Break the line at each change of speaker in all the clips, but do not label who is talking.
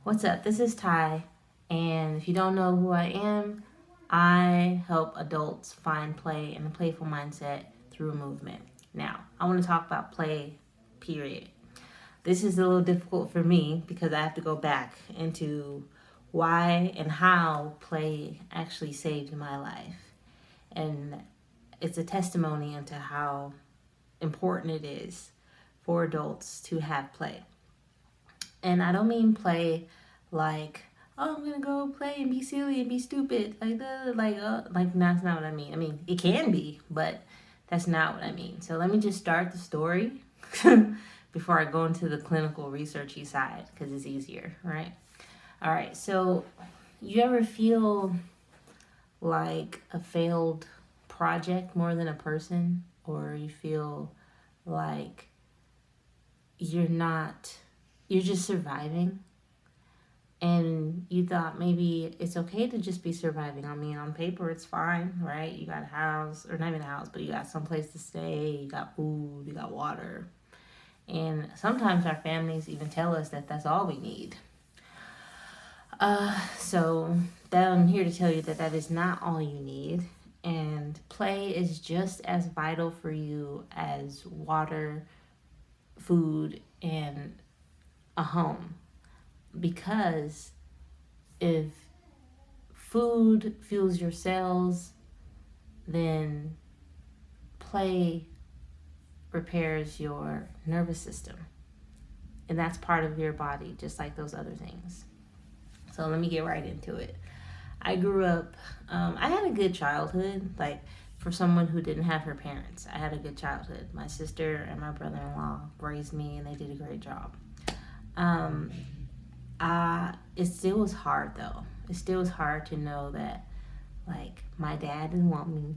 What's up? This is Ty, and if you don't know who I am, I help adults find play and a playful mindset through movement. Now, I want to talk about play, period. This is a little difficult for me because I have to go back into why and how play actually saved my life. And it's a testimony into how important it is for adults to have play. And I don't mean play like, oh, I'm gonna go play and be silly and be stupid, like that's not what I mean. I mean, it can be, but that's not what I mean. So let me just start the story before I go into the clinical researchy side because it's easier, right? All right. So you ever feel like a failed project more than a person, or you feel like you're not, you're just surviving? And you thought maybe it's okay to just be surviving. I mean, on paper, it's fine, right? You got a house, or not even a house, but you got some place to stay, you got food, you got water. And sometimes our families even tell us that that's all we need. So that I'm here to tell you that that is not all you need. And play is just as vital for you as water, food, and a home. Because if food fuels your cells, then play repairs your nervous system. And that's part of your body, just like those other things. So let me get right into it. I grew up, I had a good childhood. Like, for someone who didn't have her parents, I had a good childhood. My sister and my brother in law raised me, and they did a great job. Um, it still was hard, though. It still was hard to know that, like, my dad didn't want me,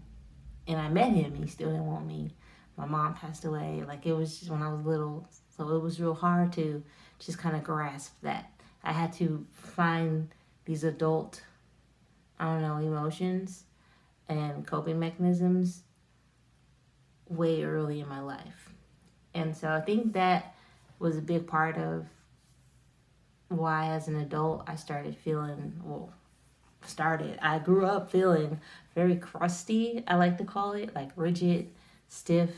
and I met him, he still didn't want me. My mom passed away. Like, it was just when I was little, so it was real hard to just kind of grasp that. I had to find these adult, I don't know, emotions and coping mechanisms way early in my life. And so I think that was a big part of why, as an adult, I started feeling, I grew up feeling very crusty, I like to call it, like rigid, stiff.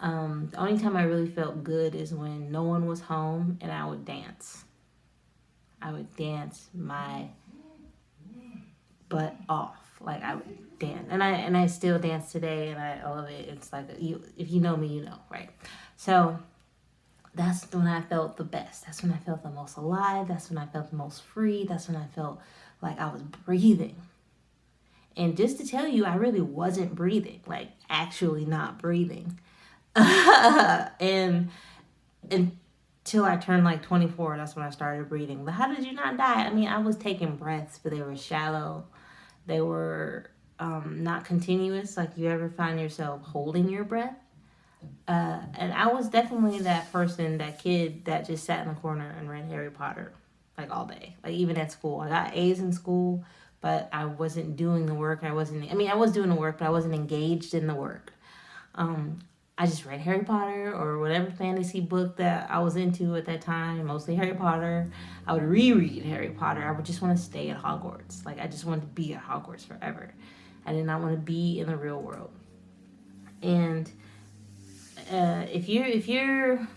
The only time I really felt good is when no one was home and I would dance. I would dance my butt off. Like, I would dance, and I still dance today, and I love it. It's like, you, if you know me, you know, right? So that's when I felt the best. That's when I felt the most alive. That's when I felt the most free. That's when I felt like I was breathing. And just to tell you, I really wasn't breathing, like actually not breathing. and until I turned like 24, that's when I started breathing. But how did you not die? I mean, I was taking breaths, but they were shallow. They were not continuous. Like, you ever find yourself holding your breath? And I was definitely that person, that kid that just sat in the corner and read Harry Potter like all day. Like, even at school, I got A's in school, but I wasn't doing the work. I was doing the work, but I wasn't engaged in the work. Um, I just read Harry Potter or whatever fantasy book that I was into at that time, mostly Harry Potter. I would reread Harry Potter. I would just want to stay at Hogwarts. Like, I just wanted to be at Hogwarts forever. I did not want to be in the real world. And if you're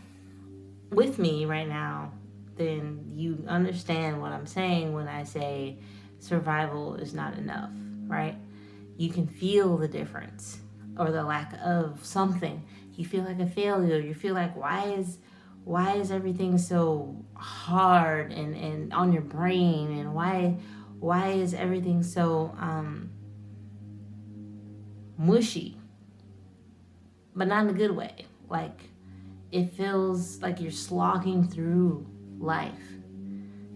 with me right now, then you understand what I'm saying when I say survival is not enough, right? You can feel the difference or the lack of something. You feel like a failure. You feel like, why is everything so hard and on your brain, and why is everything so mushy, but not in a good way. Like, it feels like you're slogging through life.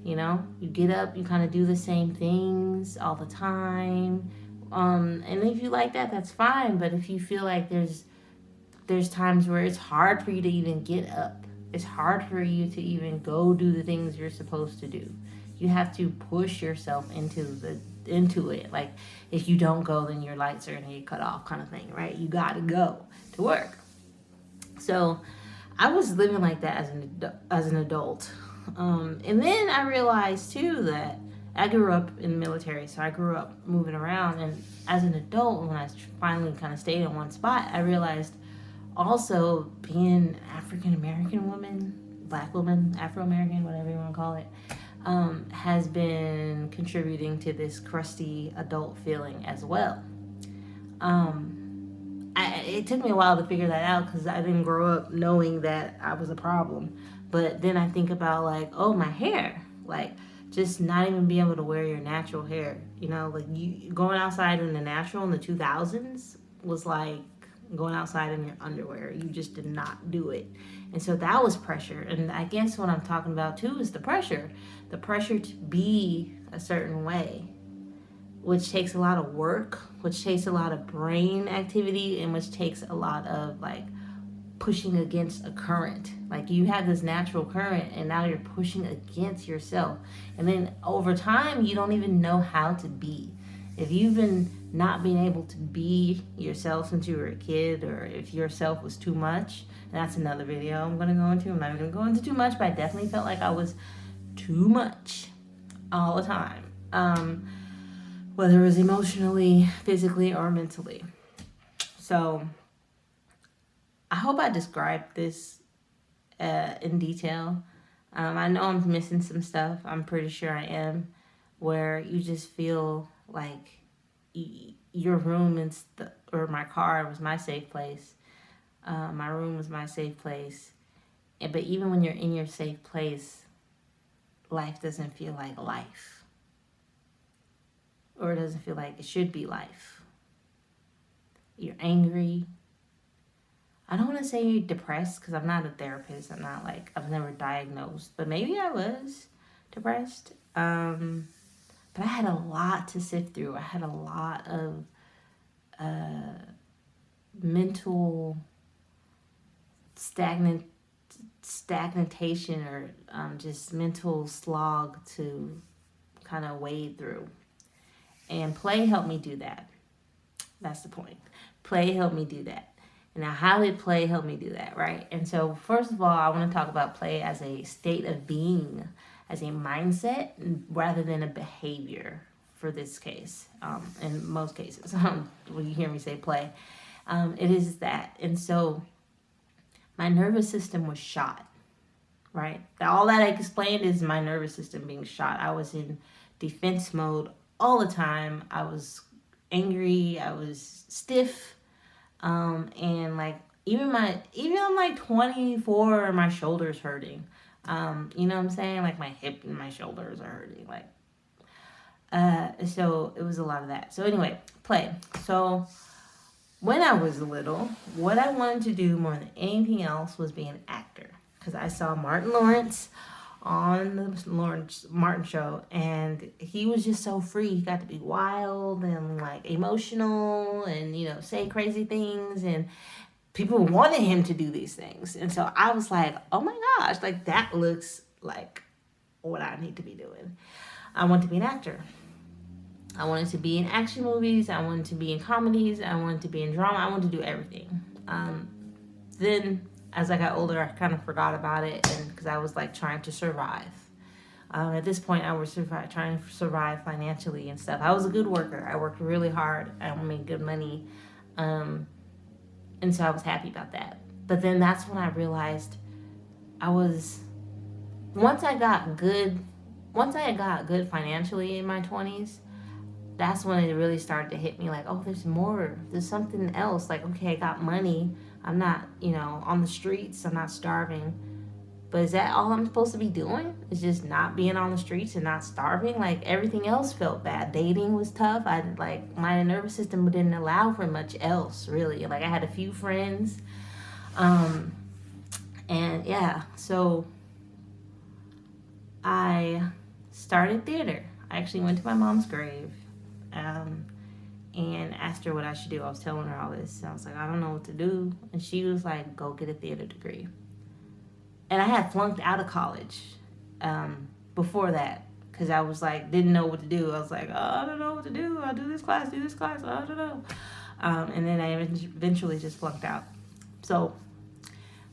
You know, you get up, you kind of do the same things all the time. And if you like that, that's fine. But if you feel like there's times where it's hard for you to even get up, it's hard for you to even go do the things you're supposed to do. You have to push yourself into it. Like, if you don't go, then your lights are gonna get cut off, kind of thing, right? You got to go to work. So I was living like that as an adult. And then I realized too that I grew up in the military, so I grew up moving around. And as an adult, when I finally kind of stayed in one spot, I realized also being African American woman, Black woman, Afro American, whatever you want to call it, has been contributing to this crusty adult feeling as well. It took me a while to figure that out because I didn't grow up knowing that I was a problem. But then I think about like, oh, my hair, like just not even being able to wear your natural hair. You know, like you going outside in the natural in the 2000s was like going outside in your underwear. You just did not do it. And so that was pressure. And I guess what I'm talking about too is the pressure to be a certain way, which takes a lot of work, which takes a lot of brain activity, and which takes a lot of like pushing against a current. Like you have this natural current and now you're pushing against yourself. And then over time, you don't even know how to be. If you've been not being able to be yourself since you were a kid, or if yourself was too much, and that's another video I'm going to go into. I'm not going to go into too much, but I definitely felt like I was too much all the time. Whether it was emotionally, physically, or mentally. So I hope I described this in detail. I know I'm missing some stuff. I'm pretty sure I am. Where you just feel like your room or my car was my safe place. My room was my safe place. But even when you're in your safe place, life doesn't feel like life. Or it doesn't feel like it should be life. You're angry. I don't want to say you're depressed because I'm not a therapist. I've never diagnosed, but maybe I was depressed. But I had a lot to sift through. I had a lot of mental stagnation or just mental slog to kind of wade through. And play helped me do that. That's the point. Play helped me do that. Now, how did play help me do that, right? And so, first of all, I want to talk about play as a state of being, as a mindset, rather than a behavior for this case. In most cases, when you hear me say play, it is that. And so, my nervous system was shot, right? All that I explained is my nervous system being shot. I was in defense mode all the time. I was angry. I was stiff. And like even I'm like 24, my shoulders hurting. You know what I'm saying? Like my hip and my shoulders are hurting. So it was a lot of that. So anyway, play. So when I was little, what I wanted to do more than anything else was be an actor. Because I saw Martin Lawrence on the Lawrence Martin show, and he was just so free. He got to be wild and like emotional and, you know, say crazy things, and people wanted him to do these things. And so I was like, oh my gosh, like that looks like what I need to be doing. I want to be an actor. I wanted to be in action movies. I wanted to be in comedies. I wanted to be in drama. I wanted to do everything. Then as I got older, I kind of forgot about it, and because I was like trying to survive. At this point, I was trying to survive financially and stuff. I was a good worker. I worked really hard. I made good money, and so I was happy about that. But then that's when I realized once I got good financially in my 20s. That's when it really started to hit me like, oh, there's more. There's something else. Like, okay, I got money. I'm not, on the streets. I'm not starving. But is that all I'm supposed to be doing? Is just not being on the streets and not starving? Like, everything else felt bad. Dating was tough. My nervous system didn't allow for much else, really. Like, I had a few friends. And yeah, so I started theater. I actually went to my mom's grave. And asked her what I should do. I was telling her all this. I was like, I don't know what to do. And she was like, go get a theater degree. And I had flunked out of college before that because I was like, didn't know what to do. I was like, oh, I don't know what to do. I'll do this class. I don't know. And then I eventually just flunked out. So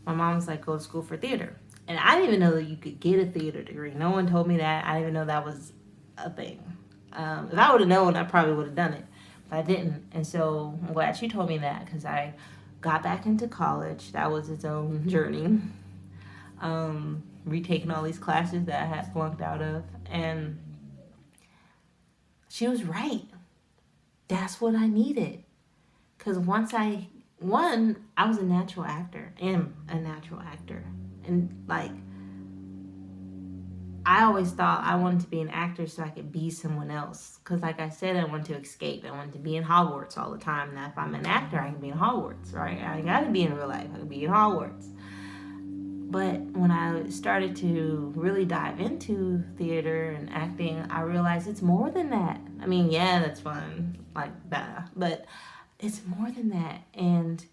my mom was like, go to school for theater. And I didn't even know that you could get a theater degree. No one told me that. I didn't even know that was a thing. If I would have known, I probably would have done it. But I didn't. And so I'm glad you told me that, because I got back into college. That was its own journey. Retaking all these classes that I had flunked out of. And she was right. That's what I needed. Because I was a natural actor. Am a natural actor. And like, I always thought I wanted to be an actor so I could be someone else. Because, like I said, I wanted to escape. I wanted to be in Hogwarts all the time. Now, if I'm an actor, I can be in Hogwarts, right? I got to be in real life. I can be in Hogwarts. But when I started to really dive into theater and acting, I realized it's more than that. I mean, yeah, that's fun, like that, but it's more than that. And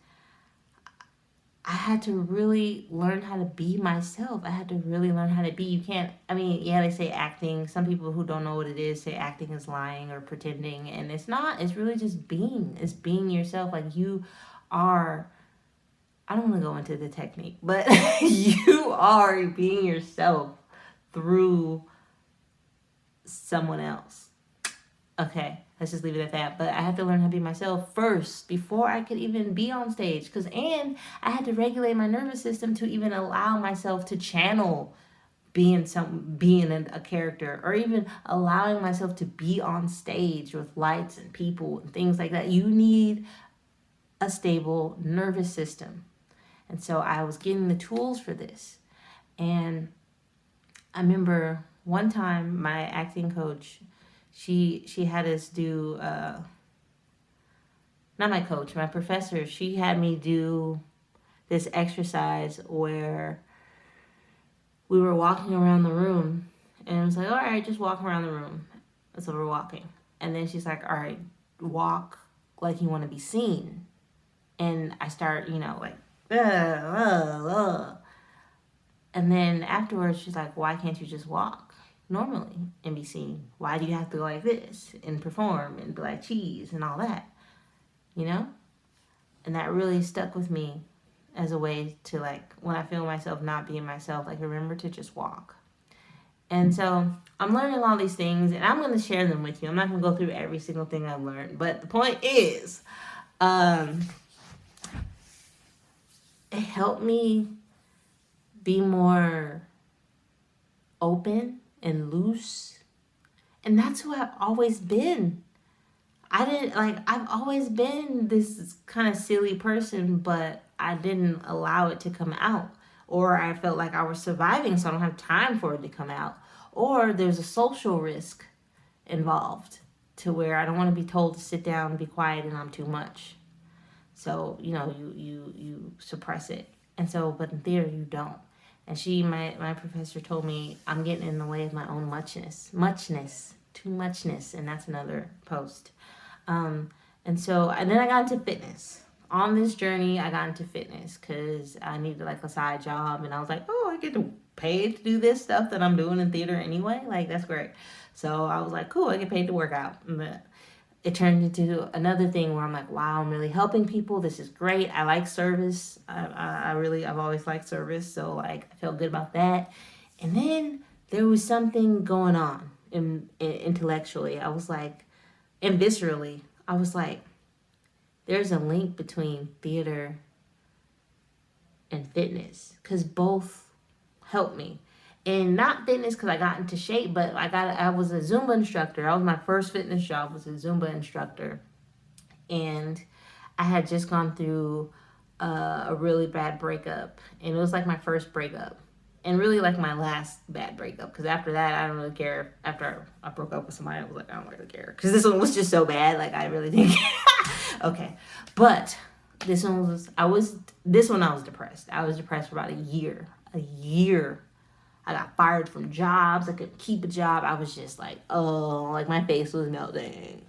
I had to really learn how to be myself. I had to really learn how to be. You can't, I mean, yeah, they say acting. Some people who don't know what it is say acting is lying or pretending. And it's not. It's really just being. It's being yourself. Like, you are, I don't want to go into the technique, but you are being yourself through someone else. Okay, let's just leave it at that. But I had to learn how to be myself first before I could even be on stage. And I had to regulate my nervous system to even allow myself to channel being a character, or even allowing myself to be on stage with lights and people and things like that. You need a stable nervous system. And so I was getting the tools for this. And I remember one time my acting coach, she had us do, not my coach, my professor, she had me do this exercise where we were walking around the room. And it was like, all right, just walk around the room. So we're walking. And then she's like, all right, walk like you want to be seen. And I start, like, and then afterwards, she's like, why can't you just walk normally and be seen? Why do you have to go like this and perform and be like cheese and all that? And that really stuck with me as a way to, like, when I feel myself not being myself, like, remember to just walk. And so I'm learning all these things, and I'm going to share them with you. I'm not going to go through every single thing I've learned. But the point is, it helped me be more open and loose. And that's who I've always been. I've always been this kind of silly person, but I didn't allow it to come out. Or I felt like I was surviving, so I don't have time for it to come out. Or there's a social risk involved to where I don't want to be told to sit down and be quiet and I'm too much. So, you suppress it. And so, but in theater, you don't. And my professor told me I'm getting in the way of my own too muchness. And that's another post. And then I got into fitness. On this journey, I got into fitness because I needed like a side job. And I was like, oh, I get to pay to do this stuff that I'm doing in theater anyway. Like, that's great. So I was like, cool, I get paid to work out. But it turned into another thing where I'm like, wow, I'm really helping people. This is great. I like service. I've always liked service. So, like, I felt good about that. And then there was something going on intellectually. I was like, and viscerally, I was like, there's a link between theater and fitness, because both helped me. And not fitness because I got into shape, but I was a Zumba instructor. That was my first fitness job, was a Zumba instructor. And I had just gone through a really bad breakup. And it was like my first breakup. And really like my last bad breakup. Because after that, I don't really care. After I broke up with somebody, I was like, I don't really care. Because this one was just so bad. Like, I really didn't care. Okay. But this one I was depressed. I was depressed for about a year. I got fired from jobs. I couldn't keep a job. I was just like, oh, like my face was melting.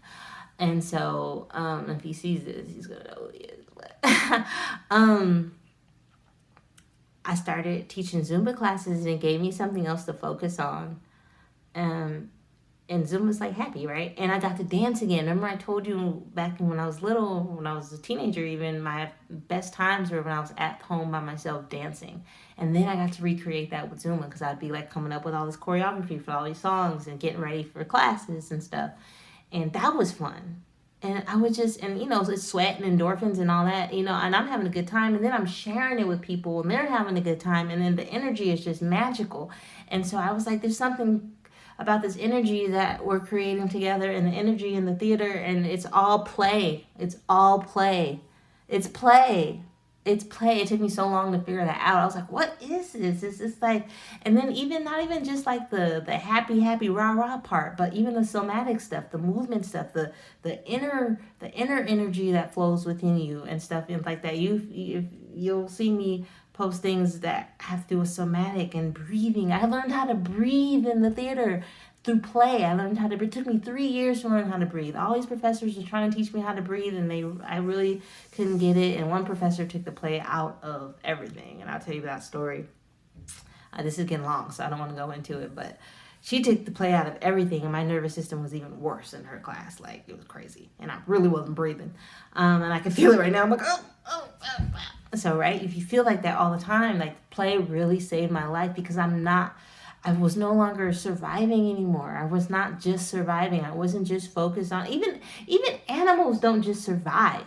And so, if he sees this, he's going to know who he is. But, I started teaching Zumba classes, and it gave me something else to focus on. And and Zumba's like happy, right? And I got to dance again. Remember I told you back when I was little, when I was a teenager even, my best times were when I was at home by myself dancing. And then I got to recreate that with Zumba because I'd be like coming up with all this choreography for all these songs and getting ready for classes and stuff. And that was fun. And I would just, and it's sweat and endorphins and all that, and I'm having a good time. And then I'm sharing it with people and they're having a good time. And then the energy is just magical. And so I was like, there's something about this energy that we're creating together and the energy in the theater. And it's all play. It's all play. It's play. It's play. It took me so long to figure that out. I was like, what is this? It's like, and then even not even just like the happy rah rah part, but even the somatic stuff, the movement stuff, the inner energy that flows within you and stuff and like that. You'll see me post things that have to do with somatic and breathing. I learned how to breathe in the theater through play. I learned how to breathe. It took me 3 years to learn how to breathe. All these professors were trying to teach me how to breathe, and I really couldn't get it. And one professor took the play out of everything, and I'll tell you that story. This is getting long, so I don't want to go into it, but she took the play out of everything, and my nervous system was even worse in her class. Like, it was crazy, and I really wasn't breathing. And I can feel it right now. I'm like, oh. So, right, if you feel like that all the time, like, play really saved my life because I was no longer surviving anymore. I was not just surviving. I wasn't just focused on, even animals don't just survive.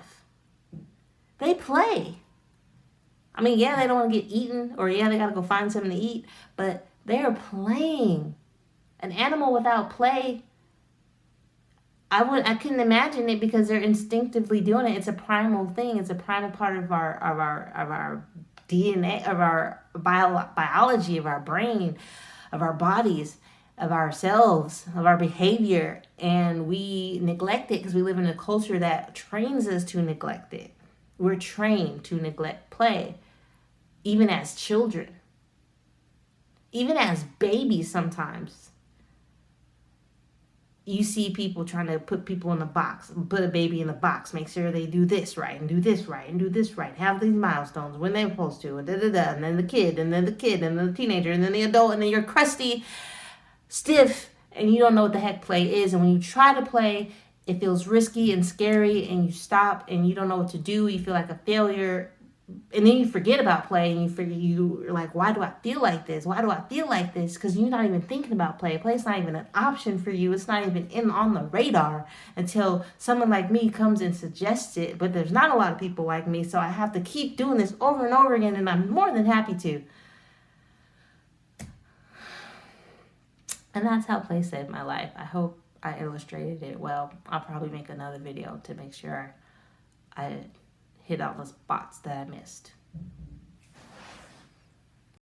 They play. I mean, yeah, they don't want to get eaten, or yeah, they got to go find something to eat, but they're playing. An animal without play, I couldn't imagine it because they're instinctively doing it. It's a primal thing. It's a primal part of our DNA, of our biology, of our brain, of our bodies, of ourselves, of our behavior, and we neglect it because we live in a culture that trains us to neglect it. We're trained to neglect play, even as children, even as babies. Sometimes you see people trying to put people in a box, put a baby in a box, make sure they do this right and do this right and do this right, have these milestones when they're supposed to, and and then the kid, and then the kid, and then the teenager, and then the adult, and then you're crusty, stiff, and you don't know what the heck play is. And when you try to play, it feels risky and scary, and you stop, and you don't know what to do. You feel like a failure. And then you forget about play, and you're like, why do I feel like this? Why do I feel like this? Because you're not even thinking about play. Play's not even an option for you. It's not even on the radar until someone like me comes and suggests it. But there's not a lot of people like me, so I have to keep doing this over and over again, and I'm more than happy to. And that's how play saved my life. I hope I illustrated it well. I'll probably make another video to make sure I hit all the spots that I missed.